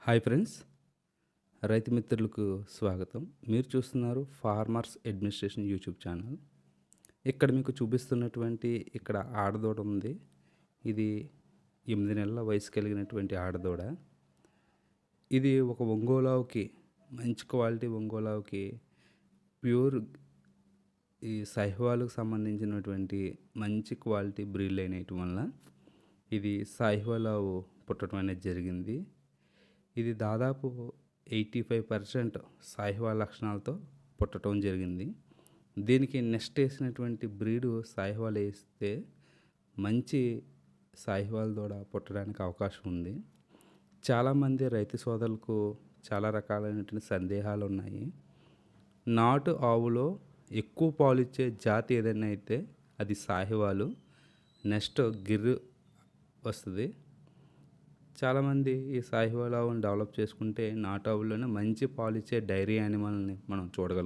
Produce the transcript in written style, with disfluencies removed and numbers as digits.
Hi friends, రైతు మిత్రులకు స్వాగతం. మీరు చూస్తున్నారు ఫార్మర్స్ అడ్మినిస్ట్రేషన్ యూట్యూబ్ ఛానల్. ఇక్కడ మీకు చూపిస్తున్నటువంటి ఇక్కడ ఆడదూడ ఉంది. ఇది 8 నెలల వయసు కలిగినటువంటి ఆడదూడ. ఇది ఒక ఒంగోలావుకి, మంచి క్వాలిటీ ఒంగోలావుకి ప్యూర్ ఈ సాహివాల్కు సంబంధించినటువంటి మంచి క్వాలిటీ బ్రీడ్ అయినటు వల్ల ఇది సాహివాల్ ఆవు పుట్టడం అనేది జరిగింది. ఇది దాదాపు 85% సాహివాల్ లక్షణాలతో పుట్టడం జరిగింది. దీనికి నెక్స్ట్ వేసినటువంటి బ్రీడు సాహివాల్ వేస్తే మంచి సాహివాల్ దూడ పుట్టడానికి అవకాశం ఉంది. చాలామంది రైతు సోదరులకు చాలా రకాలైనటువంటి సందేహాలు ఉన్నాయి. నాటు ఆవులో ఎక్కువ పాలు ఇచ్చే జాతి ఏదైనా అయితే అది సాహివాలు, నెక్స్ట్ గిర్రు వస్తుంది. చాలామంది ఈ సాహివాల్ ఆవును డెవలప్ చేసుకుంటే నాటు ఆవుల్లోనే మంచి పాలు ఇచ్చే డైరీ యానిమల్ని మనం చూడగలుగుతాం.